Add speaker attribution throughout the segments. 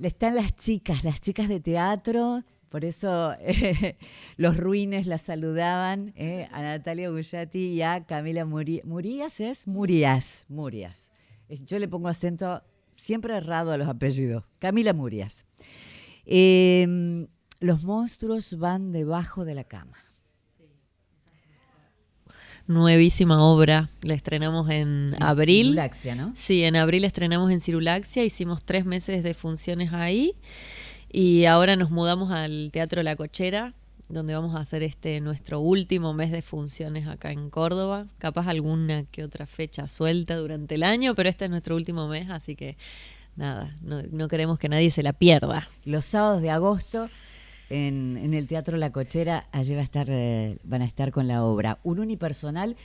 Speaker 1: están las chicas de teatro, por eso los ruines la saludaban, a Natalia Bullati y a Camila Murías. Yo le pongo acento siempre errado a los apellidos. Camila Murías. Los monstruos van debajo de la cama.
Speaker 2: Nuevísima obra, la estrenamos en abril.
Speaker 1: Cirulaxia, ¿no?
Speaker 2: Sí, en abril estrenamos en Cirulaxia, hicimos 3 meses de funciones ahí y ahora nos mudamos al Teatro La Cochera, donde vamos a hacer nuestro último mes de funciones acá en Córdoba. Capaz alguna que otra fecha suelta durante el año, pero este es nuestro último mes, así que nada, no queremos que nadie se la pierda.
Speaker 1: Los sábados de agosto en el Teatro La Cochera, allí van a estar con la obra. Un unipersonal,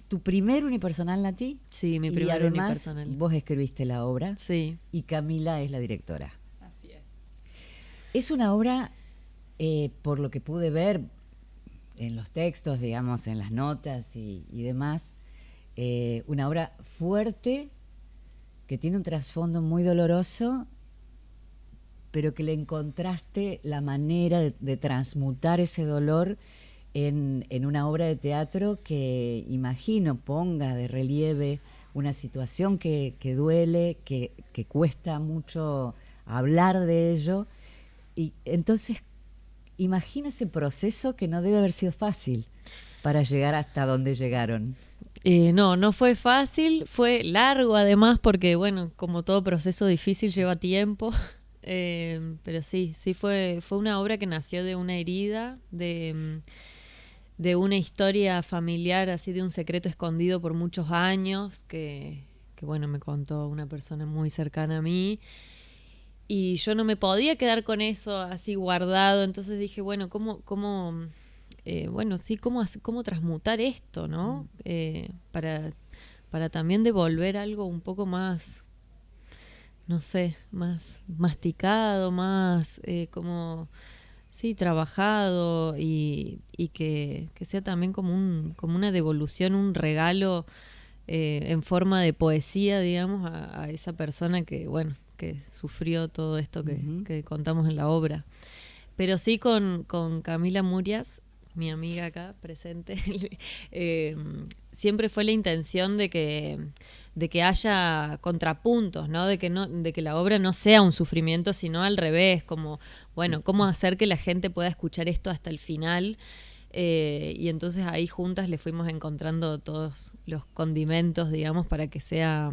Speaker 1: ¿tu primer unipersonal, Nati?
Speaker 2: Sí, mi
Speaker 1: y
Speaker 2: primer
Speaker 1: además,
Speaker 2: unipersonal.
Speaker 1: Vos escribiste la obra.
Speaker 2: Sí.
Speaker 1: Y Camila es la directora.
Speaker 2: Así es.
Speaker 1: Es una obra, por lo que pude ver en los textos, digamos, en las notas y demás, una obra fuerte, que tiene un trasfondo muy doloroso, pero que le encontraste la manera de transmutar ese dolor en una obra de teatro que, imagino, ponga de relieve una situación que duele, que cuesta mucho hablar de ello. Y entonces, imagino ese proceso que no debe haber sido fácil para llegar hasta donde llegaron.
Speaker 2: No fue fácil, fue largo además porque, bueno, como todo proceso difícil lleva tiempo. Pero sí fue una obra que nació de una herida, de una historia familiar, así de un secreto escondido por muchos años, que bueno, me contó una persona muy cercana a mí. Y yo no me podía quedar con eso así guardado, entonces dije, bueno, ¿cómo transmutar esto, ¿no? Para también devolver algo un poco más, no sé, más masticado, más trabajado y que sea también como una devolución, un regalo en forma de poesía, digamos, a esa persona que, bueno, que sufrió todo esto que contamos en la obra. Pero sí con Camila Murías, mi amiga acá presente, siempre fue la intención de que haya contrapuntos, ¿no? De que la obra no sea un sufrimiento, sino al revés, como, bueno, cómo hacer que la gente pueda escuchar esto hasta el final. Y entonces ahí juntas le fuimos encontrando todos los condimentos, digamos, para que sea,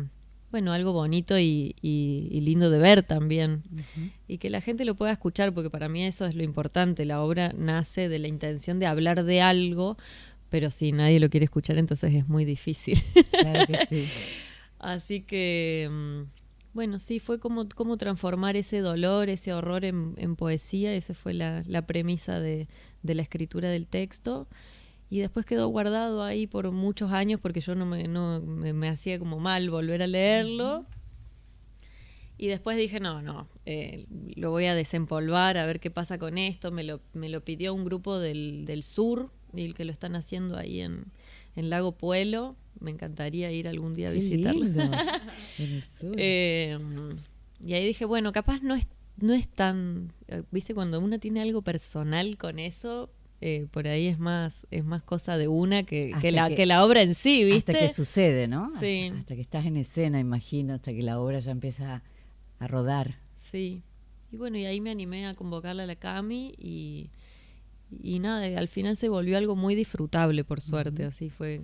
Speaker 2: bueno, algo bonito y lindo de ver también. Uh-huh. Y que la gente lo pueda escuchar, porque para mí eso es lo importante. La obra nace de la intención de hablar de algo, pero si nadie lo quiere escuchar, entonces es muy difícil.
Speaker 1: Claro que sí.
Speaker 2: Así que, bueno, sí, fue como transformar ese dolor, ese horror en poesía. Esa fue la premisa de la escritura del texto. Y después quedó guardado ahí por muchos años porque yo no me hacía como mal volver a leerlo. Y después dije, no, lo voy a desempolvar, a ver qué pasa con esto. Me lo pidió un grupo del sur, y que lo están haciendo ahí en Lago Puelo. Me encantaría ir algún día a visitarlo.
Speaker 1: Lindo. En el sur.
Speaker 2: Y ahí dije, bueno, capaz no es tan... ¿Viste? Cuando uno tiene algo personal con eso... por ahí es más cosa de una que la obra en sí, ¿viste?
Speaker 1: Hasta que sucede, ¿no?
Speaker 2: Sí.
Speaker 1: Hasta que estás en escena, imagino, hasta que la obra ya empieza a rodar.
Speaker 2: Sí. Y bueno, y ahí me animé a convocarla a la Cami y nada, al final se volvió algo muy disfrutable, por suerte. Uh-huh. Así fue.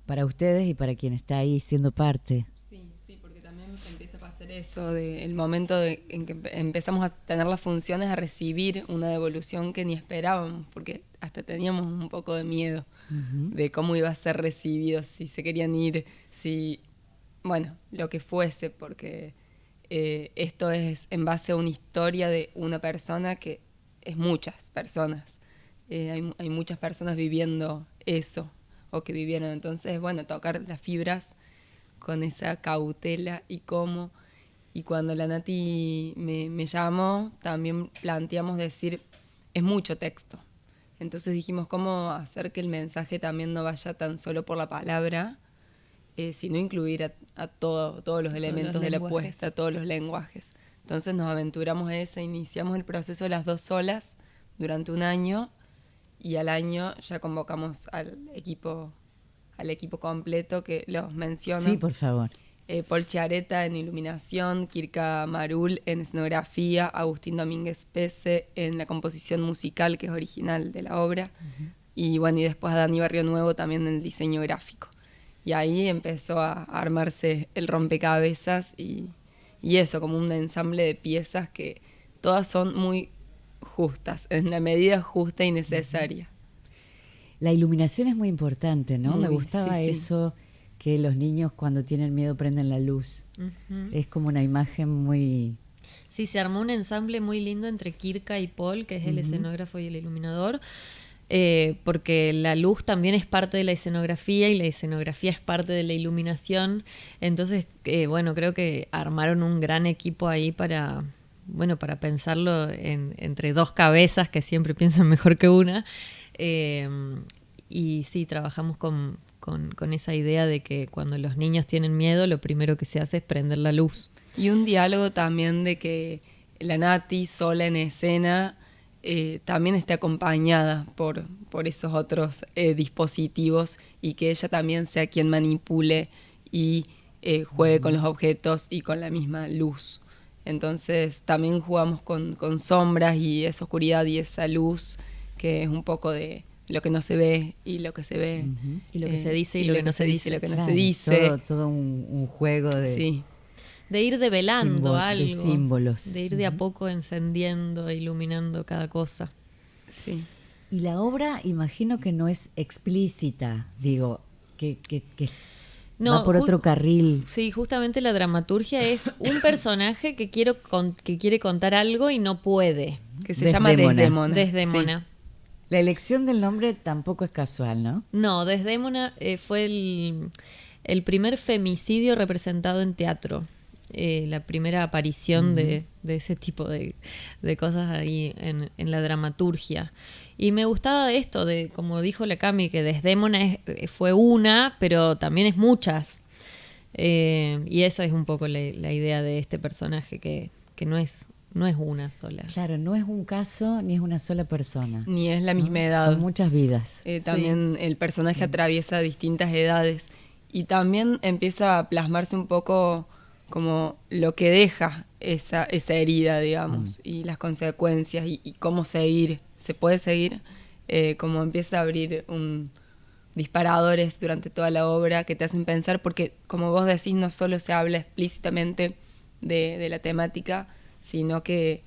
Speaker 1: Para ustedes y para quien está ahí siendo parte.
Speaker 3: Sí, porque también empieza a pasar eso, el momento en que empezamos a tener las funciones, a recibir una devolución que ni esperábamos, porque hasta teníamos un poco de miedo uh-huh. de cómo iba a ser recibido, si se querían ir, lo que fuese, porque esto es en base a una historia de una persona que es muchas personas. Hay muchas personas viviendo eso, o que vivieron. Entonces, tocar las fibras con esa cautela y cómo. Y cuando la Nati me llamó, también planteamos decir, es mucho texto. Entonces dijimos, ¿cómo hacer que el mensaje también no vaya tan solo por la palabra, sino incluir a todos los elementos de la puesta, todos los lenguajes? Entonces nos aventuramos a esa, iniciamos el proceso las 2 solas durante un año, y al año ya convocamos al equipo completo, que los menciono.
Speaker 1: Sí, por favor.
Speaker 3: Paul Chiareta en iluminación, Kirka Marul en escenografía, Agustín Domínguez Pese en la composición musical, que es original de la obra, y bueno, y después a Dani Barrio Nuevo también en el diseño gráfico. Y ahí empezó a armarse el rompecabezas, y eso, como un ensamble de piezas que todas son muy justas, en la medida justa y necesaria.
Speaker 1: La iluminación es muy importante, ¿no? Me gustaba
Speaker 3: sí.
Speaker 1: eso, que los niños cuando tienen miedo prenden la luz. Es como una imagen muy...
Speaker 2: Sí, se armó un ensamble muy lindo entre Kirka y Paul, que es el escenógrafo y el iluminador, porque la luz también es parte de la escenografía y la escenografía es parte de la iluminación. Entonces, bueno, creo que armaron un gran equipo ahí para pensarlo entre dos cabezas que siempre piensan mejor que una. Y sí, trabajamos con esa idea de que cuando los niños tienen miedo, lo primero que se hace es prender la luz.
Speaker 3: Y un diálogo también de que la Nati, sola en escena, también esté acompañada por esos otros dispositivos, y que ella también sea quien manipule y juegue con los objetos y con la misma luz. Entonces también jugamos con sombras y esa oscuridad y esa luz, que es un poco de lo que no se ve y lo que se ve.
Speaker 2: Y lo que se dice y lo que no se dice.
Speaker 3: Lo que
Speaker 1: Claro,
Speaker 3: no se dice.
Speaker 1: Todo un juego de...
Speaker 3: Sí.
Speaker 2: De ir develando algo.
Speaker 1: De símbolos.
Speaker 2: De ir de a poco encendiendo e iluminando cada cosa.
Speaker 3: Sí.
Speaker 1: Y la obra, imagino que no es explícita, digo, que
Speaker 2: No,
Speaker 1: va por otro carril.
Speaker 2: Sí, justamente la dramaturgia es un personaje que quiere contar algo y no puede.
Speaker 3: Que se llama Desdémona.
Speaker 2: Desdémona.
Speaker 3: Sí.
Speaker 1: La elección del nombre tampoco es casual, ¿no?
Speaker 2: No, Desdémona fue el primer femicidio representado en teatro. La primera aparición de ese tipo de cosas ahí en la dramaturgia. Y me gustaba esto, de como dijo la Cami, que Desdémona fue una, pero también es muchas. Y esa es un poco la idea de este personaje, que no es una sola.
Speaker 1: Claro, no es un caso ni es una sola persona.
Speaker 3: Ni es la misma
Speaker 1: ¿no?
Speaker 3: edad.
Speaker 1: Son muchas vidas.
Speaker 3: También el personaje atraviesa distintas edades, y también empieza a plasmarse un poco como lo que deja esa herida, digamos, y las consecuencias, y cómo seguir. Se puede seguir, como empieza a abrir disparadores durante toda la obra que te hacen pensar, porque como vos decís, no solo se habla explícitamente de la temática, sino que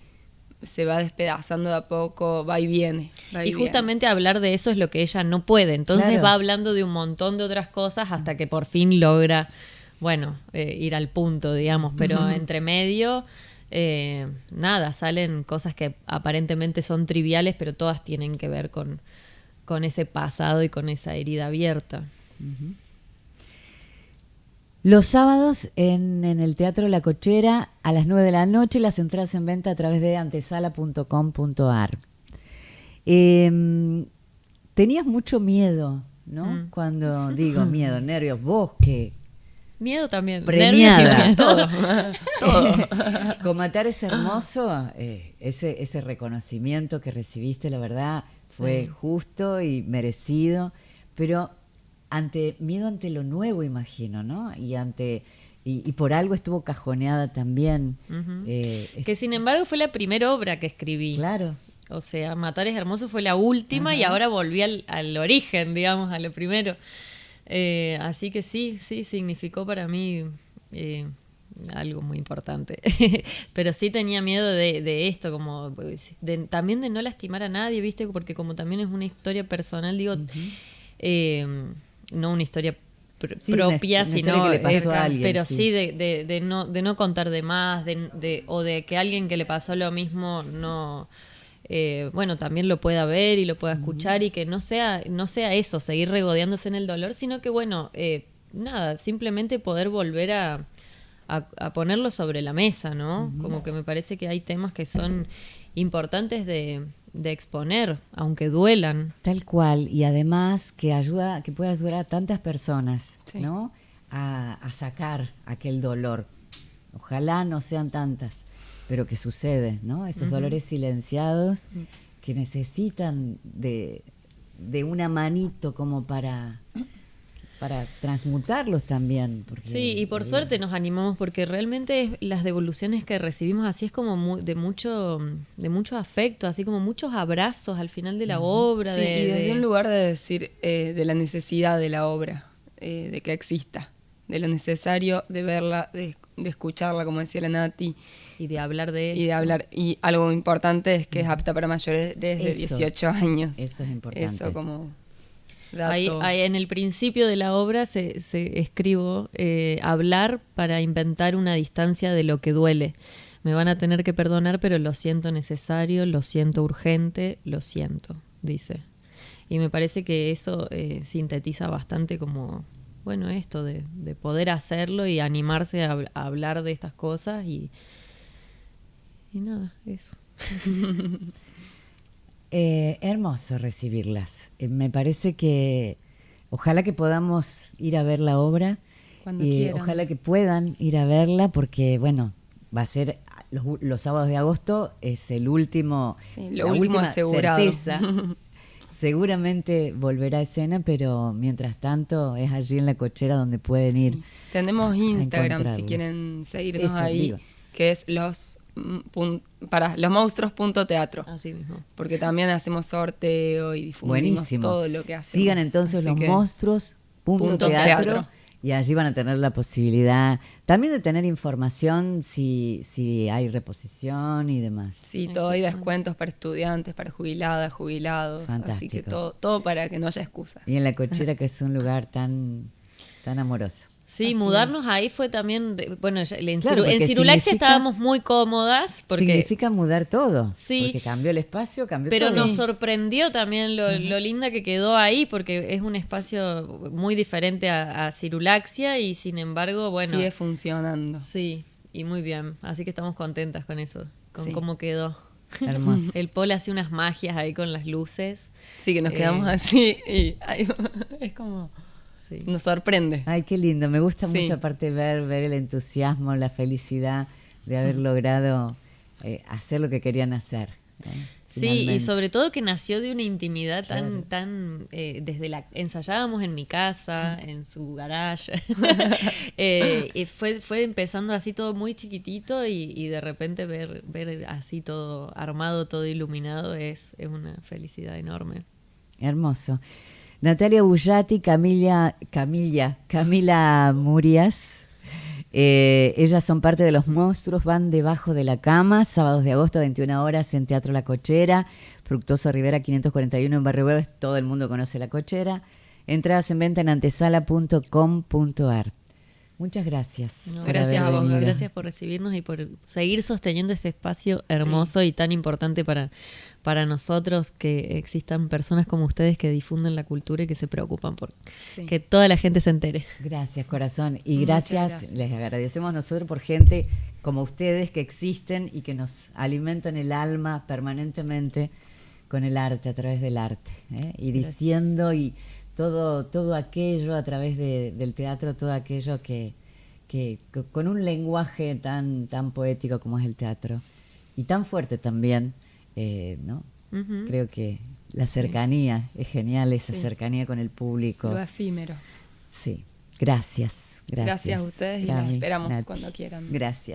Speaker 3: se va despedazando de a poco, va y viene.
Speaker 2: Y justamente hablar de eso es lo que ella no puede. Entonces
Speaker 1: Claro.
Speaker 2: va hablando de un montón de otras cosas hasta que por fin logra, ir al punto, digamos. Pero entre medio, nada, salen cosas que aparentemente son triviales, pero todas tienen que ver con ese pasado y con esa herida abierta.
Speaker 1: Los sábados en el Teatro La Cochera a las 9 de la noche, las entradas en venta a través de antesala.com.ar. Tenías mucho miedo, ¿no? Cuando digo miedo, nervios, vos que
Speaker 2: Miedo también.
Speaker 1: premiada.
Speaker 2: Nervios y miedo.
Speaker 3: Todo.
Speaker 1: Con Matar es hermoso, ese reconocimiento que recibiste, la verdad, fue justo y merecido, pero miedo ante lo nuevo, imagino, ¿no? Y por algo estuvo cajoneada también.
Speaker 2: Que sin embargo fue la primera obra que escribí.
Speaker 1: Claro.
Speaker 2: O sea, Matar es hermoso fue la última y ahora volví al origen, digamos, a lo primero. Así que sí, significó para mí algo muy importante. Pero sí tenía miedo de esto, como también de no lastimar a nadie, ¿viste? Porque como también es una historia personal, digo, no una historia propia,
Speaker 1: una
Speaker 2: sino
Speaker 1: historia que le pasó a alguien,
Speaker 2: pero
Speaker 1: sí.
Speaker 2: sí de no contar de más, o de que alguien que le pasó lo mismo no... también lo pueda ver y lo pueda escuchar, y que no sea eso, seguir regodeándose en el dolor, sino que nada, simplemente poder volver a ponerlo sobre la mesa, ¿no? Como que me parece que hay temas que son importantes de exponer, aunque duelan.
Speaker 1: Tal cual, y además que puede ayudar a tantas personas,
Speaker 3: Sí.
Speaker 1: ¿no? A sacar aquel dolor. Ojalá no sean tantas, pero que sucede, ¿no? Esos dolores silenciados que necesitan de una manito como para transmutarlos también. Porque
Speaker 2: sí, y por suerte nos animamos porque realmente las devoluciones que recibimos así es como de mucho afecto, así como muchos abrazos al final de la obra.
Speaker 3: Sí, y desde un lugar de decir de la necesidad de la obra, de que exista, de lo necesario de verla, de escucharla, como decía la Nati.
Speaker 2: Y de hablar de esto.
Speaker 3: Y de hablar, y algo importante es que es apta para mayores de 18 años.
Speaker 1: Eso es importante.
Speaker 3: Eso como...
Speaker 2: Ahí en el principio de la obra se escribo hablar para inventar una distancia de lo que duele. Me van a tener que perdonar, pero lo siento necesario, lo siento urgente, lo siento, dice. Y me parece que eso sintetiza bastante como, bueno, esto de poder hacerlo y animarse a hablar de estas cosas y nada, eso.
Speaker 1: Hermoso recibirlas. Me parece que ojalá que podamos ir a ver la obra.
Speaker 3: Cuando quieran.
Speaker 1: Ojalá que puedan ir a verla porque, bueno, va a ser los sábados de agosto, es el último, la última
Speaker 3: asegurado.
Speaker 1: Certeza. Seguramente volverá a escena, pero mientras tanto es allí en la cochera donde pueden ir.
Speaker 3: Sí. Tenemos Instagram si
Speaker 1: encontrarla.
Speaker 3: Quieren seguirnos
Speaker 1: Eso,
Speaker 3: ahí,
Speaker 1: digo.
Speaker 3: que es losmonstruos.teatro.
Speaker 2: Así mismo.
Speaker 3: Porque también hacemos sorteo y difundimos
Speaker 1: Buenísimo.
Speaker 3: todo lo que hacemos.
Speaker 1: Sigan entonces
Speaker 3: Así
Speaker 1: los
Speaker 3: que-
Speaker 1: monstruos.teatro y allí van a tener la posibilidad también de tener información si hay reposición y demás.
Speaker 3: Sí, todo hay descuentos para estudiantes, para jubiladas, jubilados. Así
Speaker 1: Fantástico.
Speaker 3: que todo para que no haya excusas.
Speaker 1: Y en la cochera, que es un lugar tan amoroso.
Speaker 2: Sí,
Speaker 3: Así
Speaker 2: mudarnos ahí fue también, bueno, en
Speaker 1: Claro, porque
Speaker 2: Cirulaxia
Speaker 1: significa-
Speaker 2: estábamos muy cómodas porque
Speaker 1: Significa mudar todo.
Speaker 2: Sí.
Speaker 1: Porque cambió el espacio, cambió
Speaker 2: pero
Speaker 1: todo.
Speaker 2: nos sorprendió también lo linda que quedó ahí porque es un espacio muy diferente a Cirulaxia y sin embargo, bueno,
Speaker 3: Sigue funcionando.
Speaker 2: sí, y muy bien, así que estamos contentas con eso, con
Speaker 3: Sí.
Speaker 2: cómo quedó.
Speaker 1: Hermoso.
Speaker 2: El Paul hace unas magias ahí con las luces.
Speaker 3: Sí, que nos quedamos así y ay, es como...
Speaker 2: Sí.
Speaker 3: Nos sorprende.
Speaker 1: Ay, qué lindo. Me gusta
Speaker 3: Sí.
Speaker 1: mucho aparte ver el entusiasmo, la felicidad de haber logrado hacer lo que querían hacer.
Speaker 2: Sí, y
Speaker 1: Finalmente.
Speaker 2: sobre todo que nació de una intimidad
Speaker 1: Claro.
Speaker 2: tan ensayábamos en mi casa, en su garage. Y fue empezando así todo muy chiquitito y de repente ver así todo armado, todo iluminado es una felicidad enorme.
Speaker 1: Hermoso. Natalia Bullati, Camila Murias. Ellas son parte de Los Monstruos, van debajo de la cama, sábados de agosto, 21 horas en Teatro La Cochera, Fructuoso Rivera 541 en Barrio Güemes, todo el mundo conoce La Cochera. Entradas en venta en antesala.com.ar. Muchas gracias.
Speaker 2: No,
Speaker 1: por
Speaker 2: gracias a
Speaker 1: haber
Speaker 2: vos,
Speaker 1: venido.
Speaker 2: gracias por recibirnos y por seguir sosteniendo este espacio hermoso y tan importante para nosotros, que existan personas como ustedes que difunden la cultura y que se preocupan por
Speaker 3: Sí.
Speaker 2: que toda la gente se entere.
Speaker 1: Gracias, corazón. Y
Speaker 3: Muchas
Speaker 1: gracias, les agradecemos nosotros por gente como ustedes que existen y que nos alimentan el alma permanentemente con el arte, a través del arte. Y diciendo y todo aquello a través del teatro, todo aquello que con un lenguaje tan poético como es el teatro y tan fuerte también, ¿no?
Speaker 2: Ujú.
Speaker 1: Creo que la cercanía es genial, esa cercanía con el público.
Speaker 3: Lo efímero.
Speaker 1: Sí, gracias.
Speaker 3: Gracias a ustedes y
Speaker 1: Cami,
Speaker 3: las esperamos
Speaker 1: Nati.
Speaker 3: cuando quieran.
Speaker 1: Gracias.